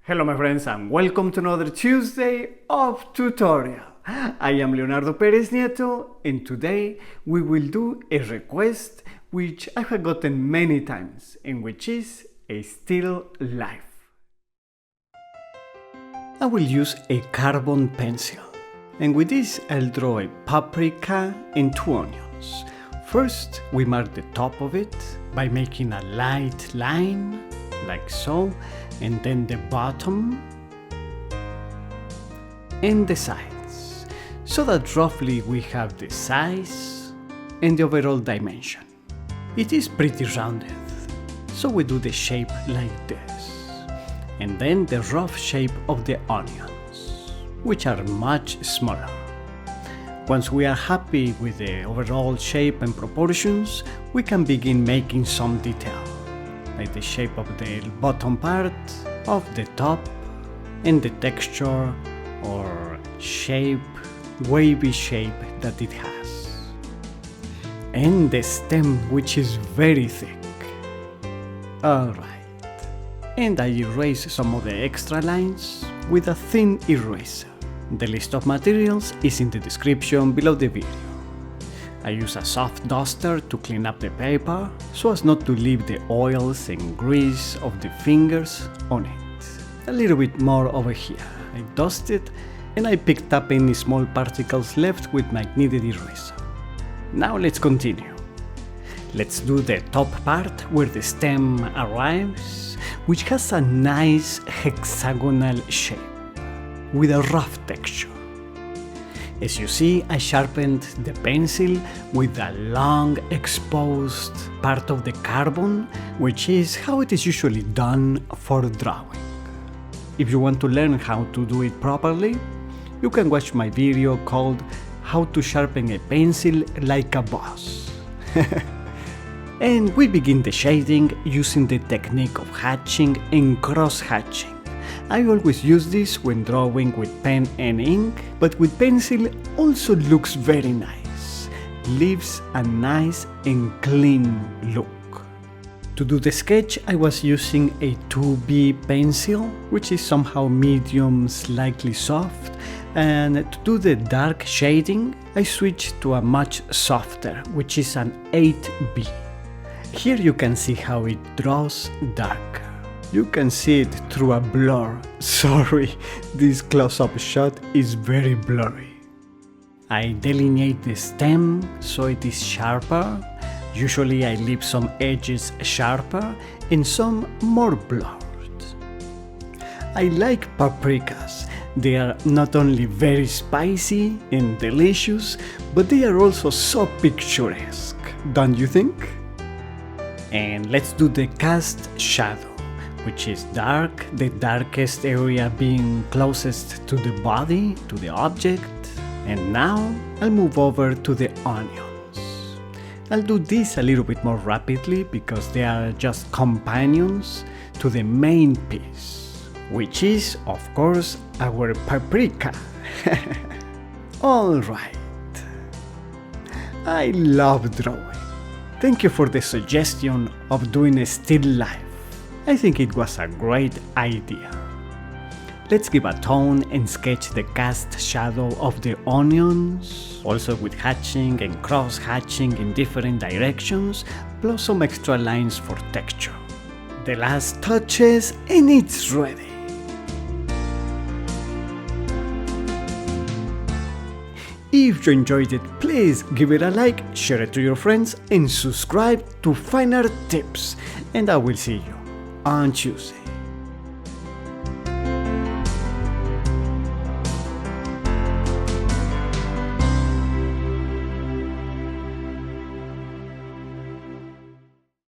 Hello my friends and welcome to another Tuesday of tutorial. I am Leonardo Perez Nieto and today we will do a request which I have gotten many times and which is a still life. I will use a carbon pencil and with this I'll draw a paprika and 2 onions. First we mark the top of it by making a light line like so, and then the bottom and the sides, so that roughly we have the size and the overall dimension. It is pretty rounded, so we do the shape like this, and then the rough shape of the onions, which are much smaller. Once we are happy with the overall shape and proportions, we can begin making some detail, like the shape of the bottom part, of the top, and the texture or shape, wavy shape that it has. And the stem, which is very thick. Alright. And I erase some of the extra lines with a thin eraser. The list of materials is in the description below the video. I use a soft duster to clean up the paper so as not to leave the oils and grease of the fingers on it. A little bit more over here. I dust it and I picked up any small particles left with my kneaded eraser. Now let's continue. Let's do the top part where the stem arrives, which has a nice hexagonal shape with a rough texture. As you see, I sharpened the pencil with a long exposed part of the carbon, which is how it is usually done for drawing. If you want to learn how to do it properly, you can watch my video called How to Sharpen a Pencil Like a Boss. And we begin the shading using the technique of hatching and cross-hatching. I always use this when drawing with pen and ink, but with pencil also looks very nice. Leaves a nice and clean look. To do the sketch, I was using a 2B pencil, which is somehow medium, slightly soft, and to do the dark shading, I switched to a much softer, which is an 8B. Here you can see how it draws darker. You can see it through a blur. Sorry, this close-up shot is very blurry. I delineate the stem so it is sharper. Usually I leave some edges sharper and some more blurred. I like paprikas. They are not only very spicy and delicious, but they are also so picturesque, don't you think? And let's do the cast shadow, which is dark, the darkest area being closest to the body, to the object. And now I'll move over to the onions. I'll do this a little bit more rapidly because they are just companions to the main piece, which is, of course, our paprika. Alright. I love drawing. Thank you for the suggestion of doing a still life. I think it was a great idea. Let's give a tone and sketch the cast shadow of the onions, also with hatching and cross-hatching in different directions, plus some extra lines for texture. The last touches and it's ready. If you enjoyed it, please give it a like, share it to your friends and subscribe to finer tips. And I will see you on Tuesday.